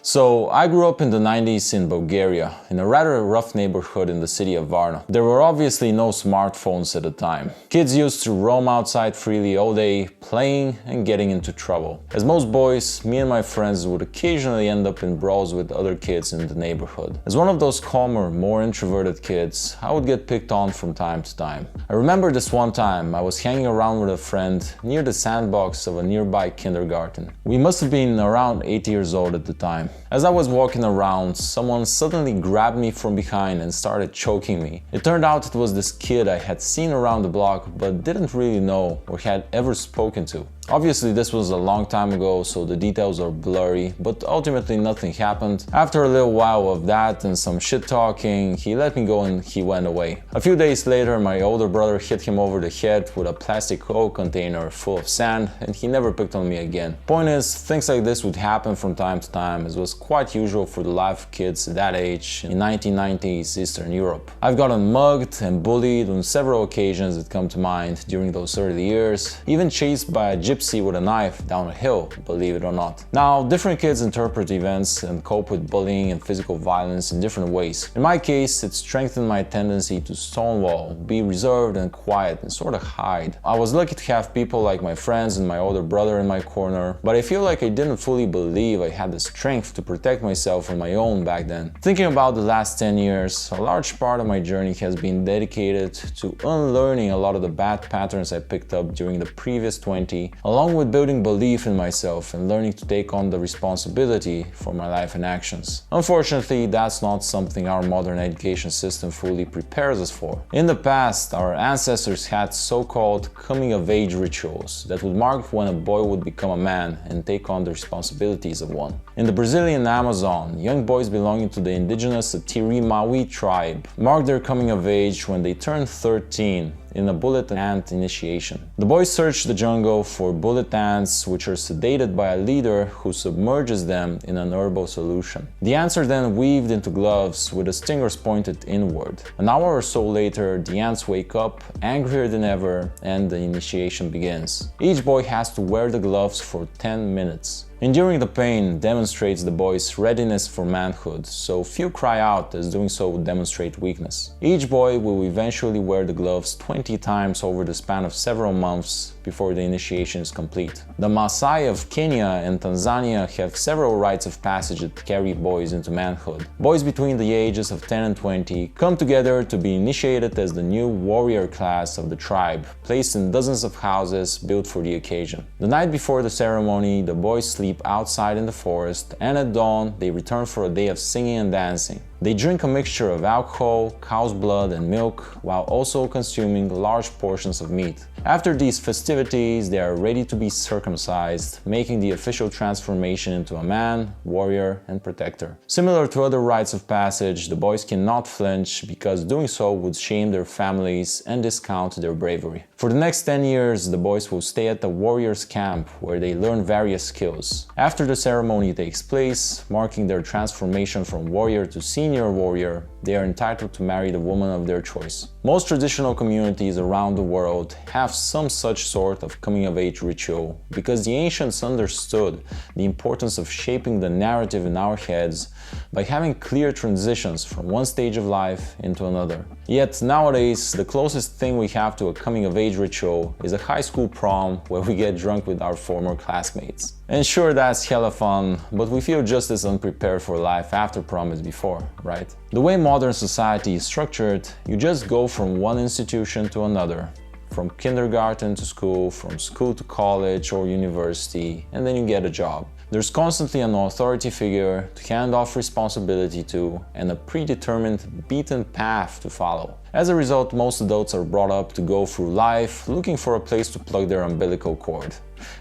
So, I grew up in the 90s in Bulgaria, in a rather rough neighborhood in the city of Varna. There were obviously no smartphones at the time. Kids used to roam outside freely all day, playing and getting into trouble. As most boys, me and my friends would occasionally end up in brawls with other kids in the neighborhood. As one of those calmer, more introverted kids, I would get picked on from time to time. I remember this one time I was hanging around with a friend near the sandbox of a nearby kindergarten. We must have been around 8 years old at the time. As I was walking around, someone suddenly grabbed me from behind and started choking me. It turned out it was this kid I had seen around the block but didn't really know or had ever spoken to. Obviously this was a long time ago, so the details are blurry, but ultimately nothing happened. After a little while of that and some shit talking, he let me go and he went away. A few days later, my older brother hit him over the head with a plastic Coke container full of sand, and he never picked on me again. Point is, things like this would happen from time to time, as was quite usual for the life of kids that age in 1990s Eastern Europe. I've gotten mugged and bullied on several occasions that come to mind during those early years, even chased by a gypsy with a knife down a hill, believe it or not. Now, different kids interpret events and cope with bullying and physical violence in different ways. In my case, it strengthened my tendency to stonewall, be reserved and quiet, and sort of hide. I was lucky to have people like my friends and my older brother in my corner, but I feel like I didn't fully believe I had the strength to protect myself on my own back then. Thinking about the last 10 years, a large part of my journey has been dedicated to unlearning a lot of the bad patterns I picked up during the previous 20, along with building belief in myself and learning to take on the responsibility for my life and actions. Unfortunately, that's not something our modern education system fully prepares us for. In the past, our ancestors had so-called coming-of-age rituals that would mark when a boy would become a man and take on the responsibilities of one. In the Brazilian Amazon, young boys belonging to the indigenous Atiri Maui tribe marked their coming of age when they turned 13 in a bullet ant initiation. The boys search the jungle for bullet ants, which are sedated by a leader who submerges them in an herbal solution. The ants are then weaved into gloves with the stingers pointed inward. An hour or so later, the ants wake up, angrier than ever, and the initiation begins. Each boy has to wear the gloves for 10 minutes. Enduring the pain demonstrates the boy's readiness for manhood, so few cry out, as doing so would demonstrate weakness. Each boy will eventually wear the gloves 20 times over the span of several months before the initiation is complete. The Maasai of Kenya and Tanzania have several rites of passage that carry boys into manhood. Boys between the ages of 10 and 20 come together to be initiated as the new warrior class of the tribe, placed in dozens of houses built for the occasion. The night before the ceremony, the boys sleep outside in the forest, and at dawn they return for a day of singing and dancing. They drink a mixture of alcohol, cow's blood and milk, while also consuming large portions of meat. After these festivities, they are ready to be circumcised, making the official transformation into a man, warrior and protector. Similar to other rites of passage, the boys cannot flinch because doing so would shame their families and discount their bravery. For the next 10 years, the boys will stay at the warrior's camp where they learn various skills. After the ceremony takes place, marking their transformation from warrior to senior warrior, they are entitled to marry the woman of their choice. Most traditional communities around the world have some such sort of coming-of-age ritual because the ancients understood the importance of shaping the narrative in our heads by having clear transitions from one stage of life into another. Yet nowadays, the closest thing we have to a coming-of-age ritual is a high school prom where we get drunk with our former classmates. And sure, that's hella fun, but we feel just as unprepared for life after prom as before, right? The way modern society is structured, you just go from one institution to another. From kindergarten to school, from school to college or university, and then you get a job. There's constantly an authority figure to hand off responsibility to and a predetermined, beaten path to follow. As a result, most adults are brought up to go through life looking for a place to plug their umbilical cord.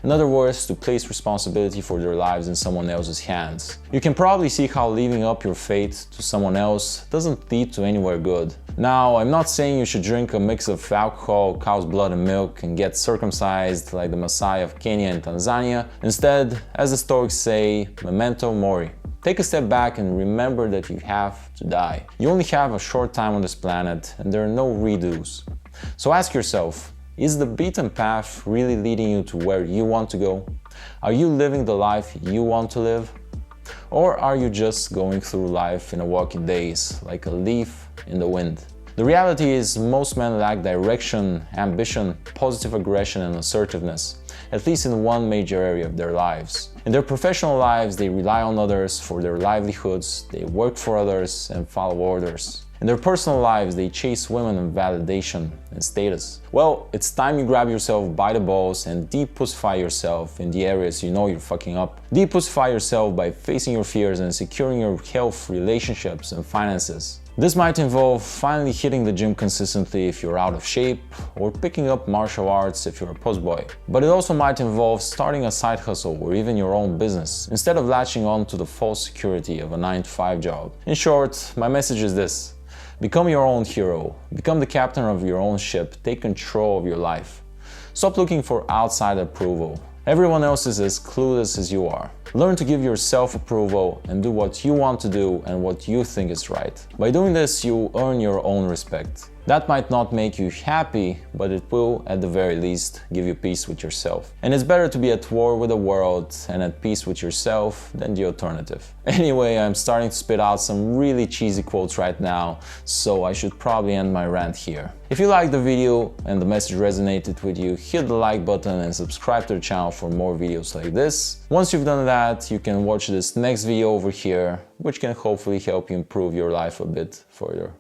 In other words, to place responsibility for their lives in someone else's hands. You can probably see how leaving up your fate to someone else doesn't lead to anywhere good. Now, I'm not saying you should drink a mix of alcohol, cow's blood and milk and get circumcised like the Maasai of Kenya and Tanzania. Instead, as the Stoics say, memento mori. Take a step back and remember that you have to die. You only have a short time on this planet and there are no redos. So ask yourself, is the beaten path really leading you to where you want to go? Are you living the life you want to live? Or are you just going through life in a walking daze, like a leaf in the wind? The reality is most men lack direction, ambition, positive aggression and assertiveness, at least in one major area of their lives. In their professional lives, they rely on others for their livelihoods, they work for others and follow orders. In their personal lives, they chase women and validation and status. Well, it's time you grab yourself by the balls and de-pussify yourself in the areas you know you're fucking up. De-pussify yourself by facing your fears and securing your health, relationships and finances. This might involve finally hitting the gym consistently if you're out of shape, or picking up martial arts if you're a postboy. But it also might involve starting a side hustle or even your own business, instead of latching on to the false security of a 9-to-5 job. In short, my message is this: become your own hero, become the captain of your own ship, take control of your life. Stop looking for outside approval. Everyone else is as clueless as you are. Learn to give yourself approval and do what you want to do and what you think is right. By doing this, you earn your own respect. That might not make you happy, but it will, at the very least, give you peace with yourself. And it's better to be at war with the world and at peace with yourself than the alternative. Anyway, I'm starting to spit out some really cheesy quotes right now, so I should probably end my rant here. If you liked the video and the message resonated with you, hit the like button and subscribe to the channel for more videos like this. Once you've done that, you can watch this next video over here, which can hopefully help you improve your life a bit further.